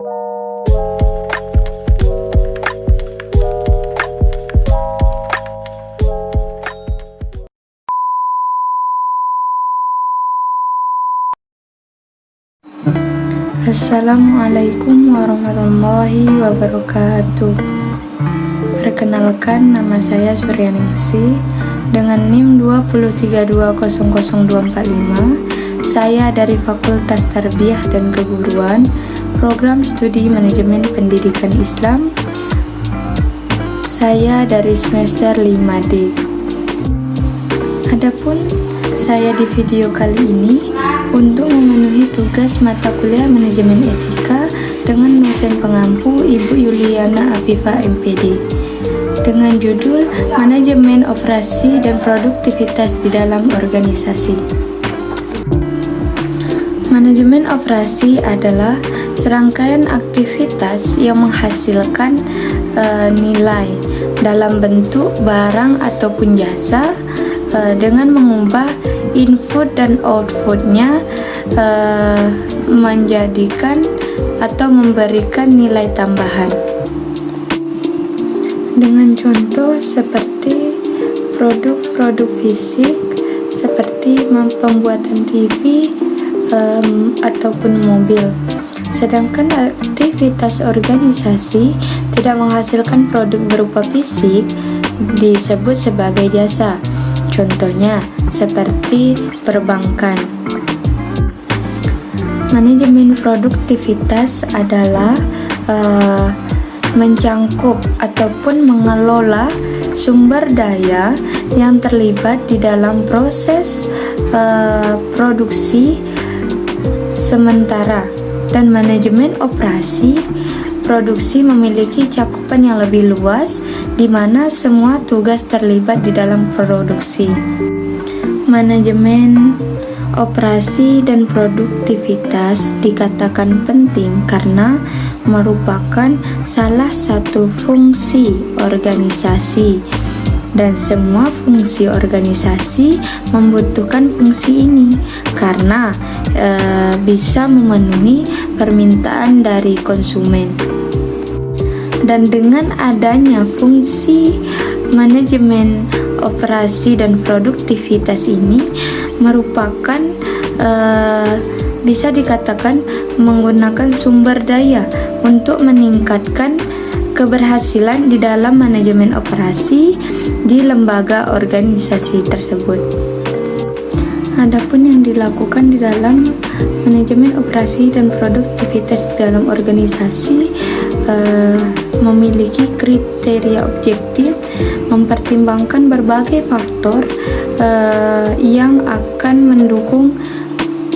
Assalamualaikum warahmatullahi wabarakatuh. Perkenalkan, nama saya Suryaningsih dengan NIM 203200245. Saya dari Fakultas Tarbiyah dan Keguruan, Program Studi Manajemen Pendidikan Islam. Saya dari semester 5D. Adapun saya di video kali ini untuk memenuhi tugas mata kuliah Manajemen Etika dengan dosen pengampu Ibu Yuliana Afifah MPD dengan judul Manajemen Operasi dan Produktivitas di dalam Organisasi. Manajemen operasi adalah serangkaian aktivitas yang menghasilkan nilai dalam bentuk barang ataupun jasa dengan mengubah input dan outputnya menjadikan atau memberikan nilai tambahan. Dengan contoh seperti produk-produk fisik seperti pembuatan TV ataupun mobil. Sedangkan aktivitas organisasi tidak menghasilkan produk berupa fisik disebut sebagai jasa. Contohnya seperti perbankan. Manajemen produktivitas adalah mencangkup ataupun mengelola sumber daya yang terlibat di dalam proses produksi sementara, dan manajemen operasi produksi memiliki cakupan yang lebih luas di mana semua tugas terlibat di dalam produksi. Manajemen operasi dan produktivitas dikatakan penting karena merupakan salah satu fungsi organisasi, dan semua fungsi organisasi membutuhkan fungsi ini karena bisa memenuhi permintaan dari konsumen. Dan dengan adanya fungsi manajemen operasi dan produktivitas ini merupakan bisa dikatakan menggunakan sumber daya untuk meningkatkan keberhasilan di dalam manajemen operasi di lembaga organisasi tersebut. Adapun yang dilakukan di dalam manajemen operasi dan produktivitas dalam organisasi memiliki kriteria objektif, mempertimbangkan berbagai faktor yang akan mendukung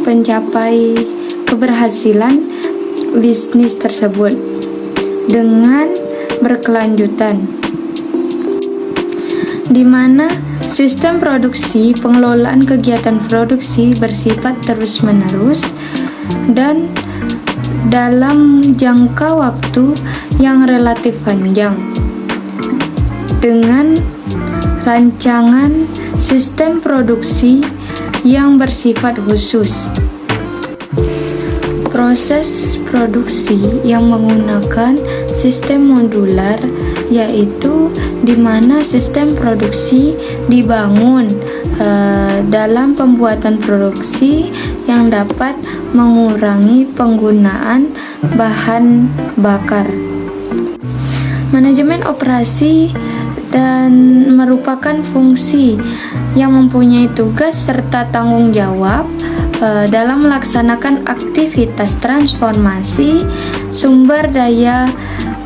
pencapai keberhasilan bisnis tersebut dengan berkelanjutan, di mana sistem produksi, pengelolaan kegiatan produksi bersifat terus-menerus dan dalam jangka waktu yang relatif panjang, dengan rancangan sistem produksi yang bersifat khusus. Proses produksi yang menggunakan sistem modular, yaitu di mana sistem produksi dibangun dalam pembuatan produksi yang dapat mengurangi penggunaan bahan bakar. Manajemen operasi dan merupakan fungsi yang mempunyai tugas serta tanggung jawab dalam melaksanakan aktivitas transformasi sumber daya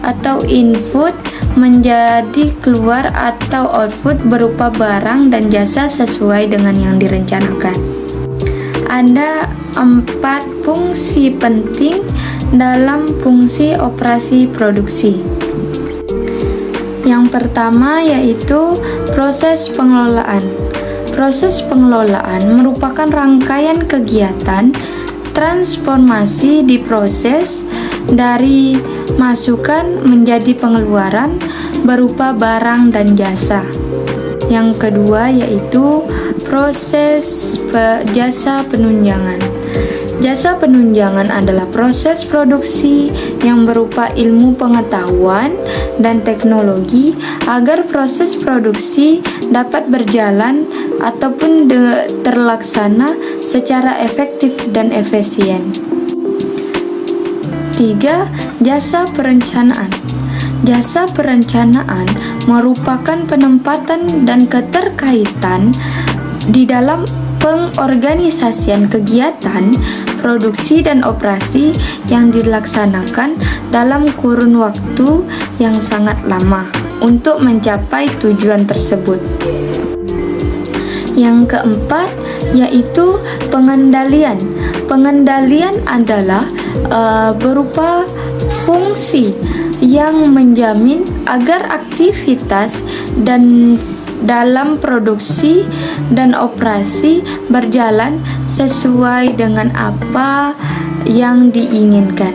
atau input menjadi keluar atau output berupa barang dan jasa sesuai dengan yang direncanakan. Ada 4 fungsi penting dalam fungsi operasi produksi. Yang pertama yaitu proses pengelolaan. Proses pengelolaan merupakan rangkaian kegiatan transformasi di proses dari masukan menjadi pengeluaran berupa barang dan jasa. Yang kedua yaitu proses jasa penunjangan. Jasa penunjangan adalah proses produksi yang berupa ilmu pengetahuan dan teknologi agar proses produksi dapat berjalan ataupun terlaksana secara efektif dan efisien. 3. Jasa perencanaan. Jasa perencanaan merupakan penempatan dan keterkaitan di dalam pengorganisasian kegiatan, produksi dan operasi yang dilaksanakan dalam kurun waktu yang sangat lama untuk mencapai tujuan tersebut. Yang keempat yaitu pengendalian. Pengendalian adalah berupa fungsi yang menjamin agar aktivitas dan dalam produksi dan operasi berjalan sesuai dengan apa yang diinginkan.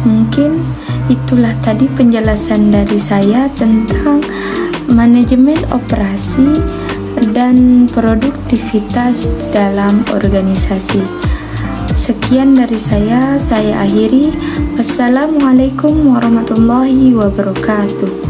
Mungkin itulah tadi penjelasan dari saya tentang manajemen operasi dan produktivitas dalam organisasi. Sekian dari saya akhiri. Wassalamualaikum warahmatullahi wabarakatuh.